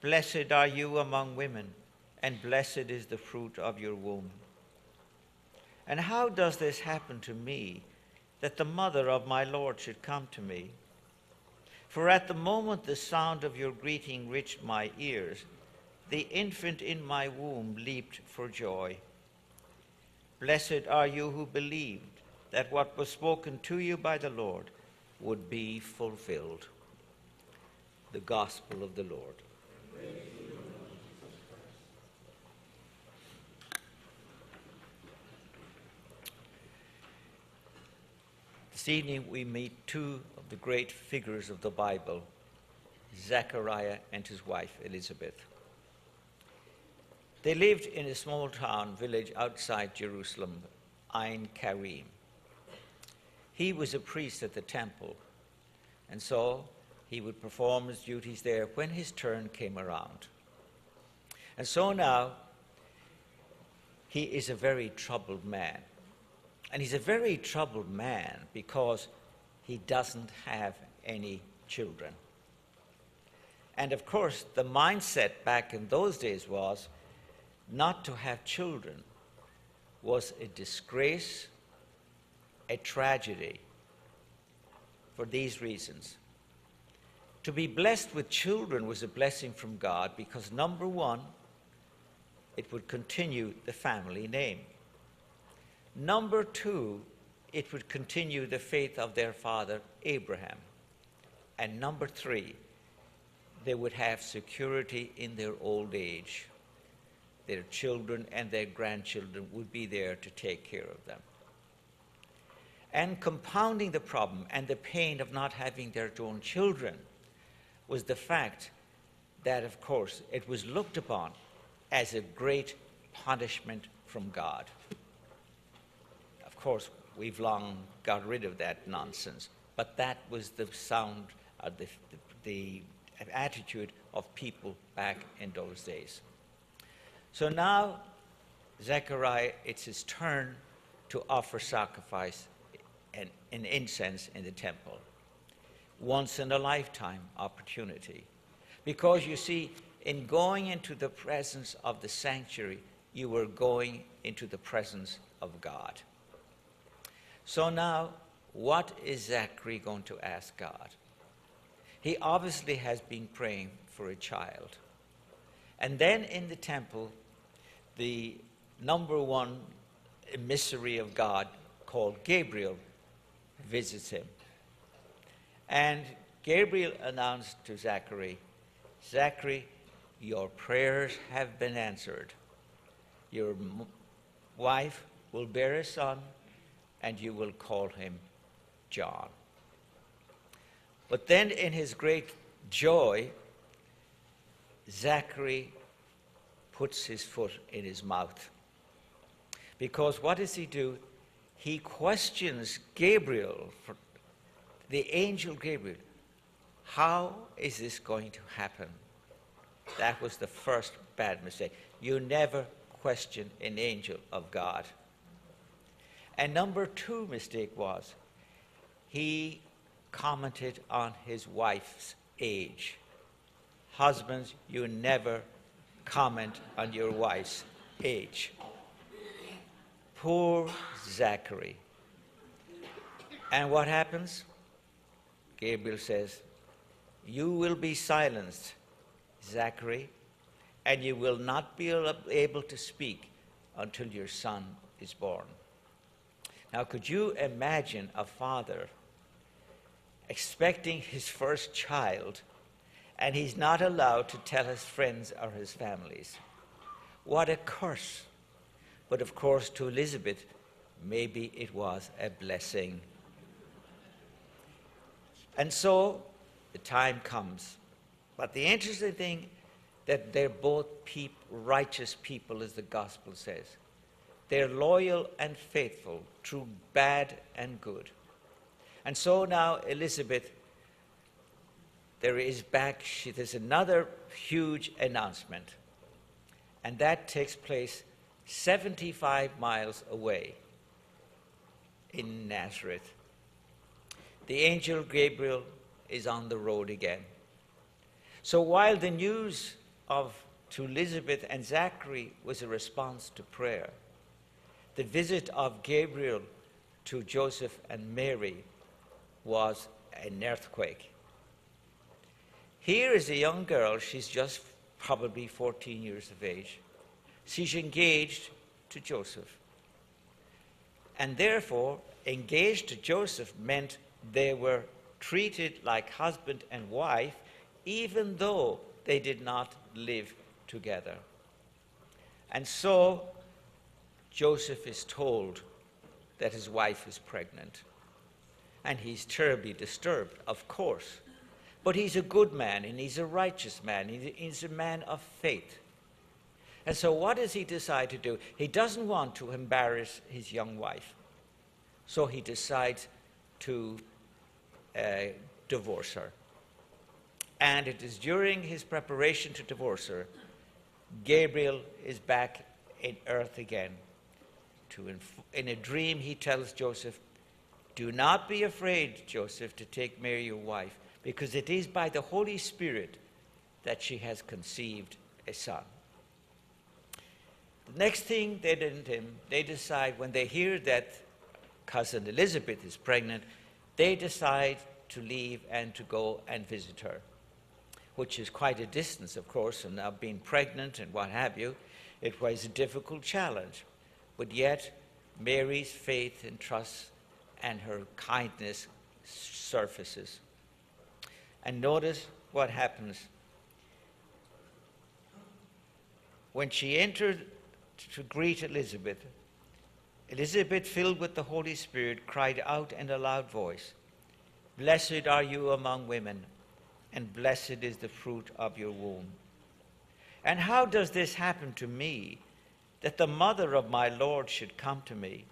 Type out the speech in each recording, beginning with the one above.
Blessed are you among women, and blessed is the fruit of your womb. And how does this happen to me, that the mother of my Lord should come to me? For at the moment the sound of your greeting reached my ears, the infant in my womb leaped for joy. Blessed are you who believed that what was spoken to you by the Lord would be fulfilled. The Gospel of the Lord. This evening we meet two of the great figures of the Bible, Zechariah and his wife Elizabeth. They lived in a small town village outside Jerusalem, Ein Karim. He was a priest at the temple, and so he would perform his duties there when his turn came around. And so now he is a very troubled man. And he's a very troubled man because he doesn't have any children. And of course, the mindset back in those days was not to have children was a disgrace, a tragedy, for these reasons. To be blessed with children was a blessing from God because, number one, it would continue the family name. Number two, it would continue the faith of their father Abraham. And number three, they would have security in their old age. Their children and their grandchildren would be there to take care of them. And compounding the problem and the pain of not having their own children was the fact that, of course, it was looked upon as a great punishment from God. Of course, we've long got rid of that nonsense, but that was the sound of the attitude of people back in those days. So now, Zechariah, it's his turn to offer sacrifice and incense in the temple. Once in a lifetime opportunity. Because you see, in going into the presence of the sanctuary, you were going into the presence of God. So now, what is Zachary going to ask God? He obviously has been praying for a child. And then in the temple, the number one emissary of God, called Gabriel, visits him. And Gabriel announced to Zachary, Zachary, your prayers have been answered. Your wife will bear a son, and you will call him John. But then in his great joy, Zachary puts his foot in his mouth. Because what does he do? He questions Gabriel, the angel Gabriel. How is this going to happen? That was the first bad mistake. You never question an angel of God. And number two mistake was he commented on his wife's age. Husbands, you never comment on your wife's age. Poor Zachary. And what happens? Gabriel says, you will be silenced, Zachary, and you will not be able to speak until your son is born. Now, could you imagine a father expecting his first child, and he's not allowed to tell his friends or his families? What a curse. But of course, to Elizabeth, maybe it was a blessing. And so the time comes. But the interesting thing that they're both righteous people, as the gospel says. They're loyal and faithful through bad and good. And so now Elizabeth, there's another huge announcement. And that takes place 75 miles away in Nazareth. The angel Gabriel is on the road again. So while the news to Elizabeth and Zachary was a response to prayer. The visit of Gabriel to Joseph and Mary was an earthquake. Here is a young girl, she's just probably 14 years of age. She's engaged to Joseph. And therefore, engaged to Joseph meant they were treated like husband and wife, even though they did not live together. And so, Joseph is told that his wife is pregnant. And he's terribly disturbed, of course. But he's a good man, and he's a righteous man. He's a man of faith. And so what does he decide to do? He doesn't want to embarrass his young wife. So he decides to divorce her. And it is during his preparation to divorce her, Gabriel is back in earth again. In a dream, he tells Joseph, "Do not be afraid, Joseph, to take Mary your wife, because it is by the Holy Spirit that she has conceived a son." The next thing they decide, when they hear that cousin Elizabeth is pregnant, they decide to leave and to go and visit her, which is quite a distance, of course, and now being pregnant and what have you, it was a difficult challenge. But yet, Mary's faith and trust and her kindness surfaces. And notice what happens. When she entered to greet Elizabeth, Elizabeth, filled with the Holy Spirit, cried out in a loud voice, "Blessed are you among women, and blessed is the fruit of your womb. And how does this happen to me, that the mother of my Lord should come to me?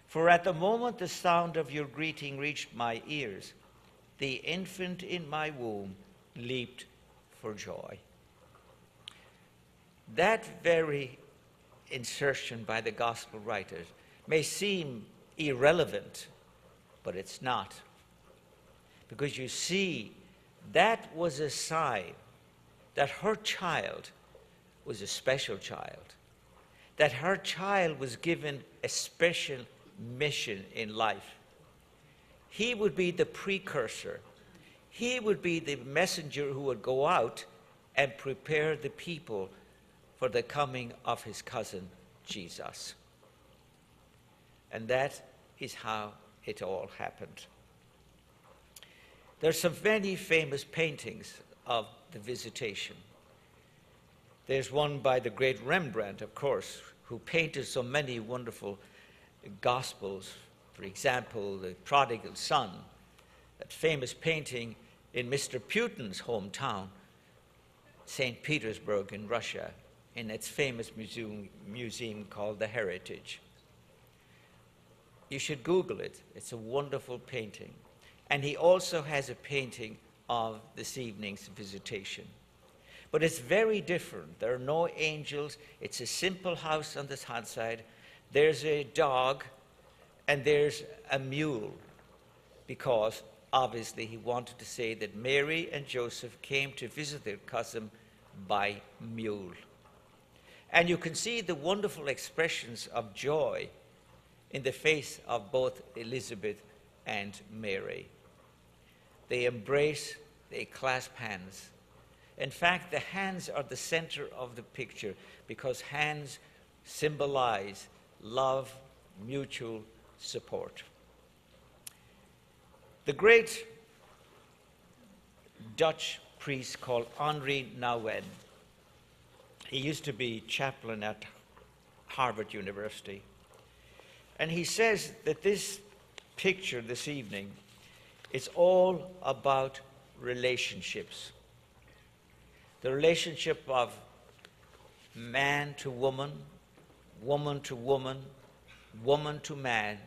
For at the moment the sound of your greeting reached my ears, the infant in my womb leaped for joy." That very insertion by the gospel writers may seem irrelevant, but it's not. Because you see, that was a sign that her child was a special child, that her child was given a special mission in life. He would be the precursor. He would be the messenger who would go out and prepare the people for the coming of his cousin, Jesus. And that is how it all happened. There's some very famous paintings of the visitation. There's one by the great Rembrandt, of course, who painted so many wonderful Gospels. For example, the prodigal son, that famous painting in Mr. Putin's hometown, St. Petersburg in Russia, in its famous museum called the Heritage. You should Google it. It's a wonderful painting. And he also has a painting of this evening's visitation. But it's very different. There are no angels. It's a simple house on this side. There's a dog and there's a mule, because obviously he wanted to say that Mary and Joseph came to visit their cousin by mule. And you can see the wonderful expressions of joy in the face of both Elizabeth and Mary. They embrace, they clasp hands. In fact, the hands are the center of the picture, because hands symbolize love, mutual support. The great Dutch priest called Henri Nouwen, he used to be chaplain at Harvard University, and he says that this picture this evening is all about relationships. The relationship of man to woman, woman to woman, woman to man,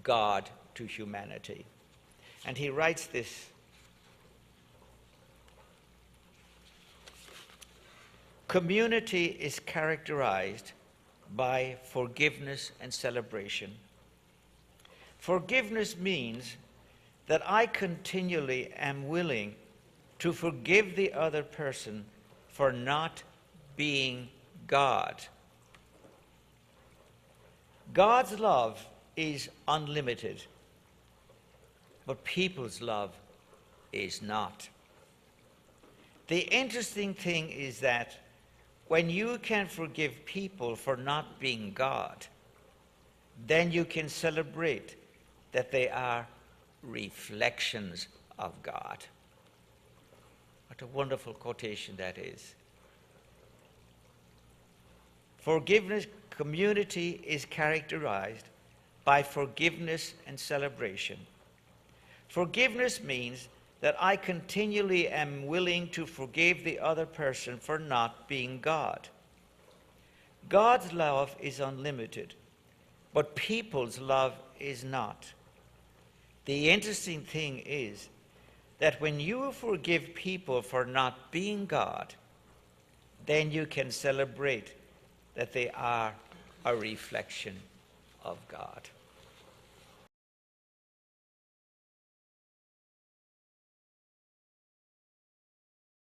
God to humanity. And he writes this: community is characterized by forgiveness and celebration. Forgiveness means that I continually am willing to forgive the other person for not being God. God's love is unlimited, but people's love is not. The interesting thing is that when you can forgive people for not being God, then you can celebrate that they are reflections of God. What a wonderful quotation that is. Forgiveness community is characterized by forgiveness and celebration. Forgiveness means that I continually am willing to forgive the other person for not being God. God's love is unlimited, but people's love is not. The interesting thing is that when you forgive people for not being God, then you can celebrate that they are a reflection of God.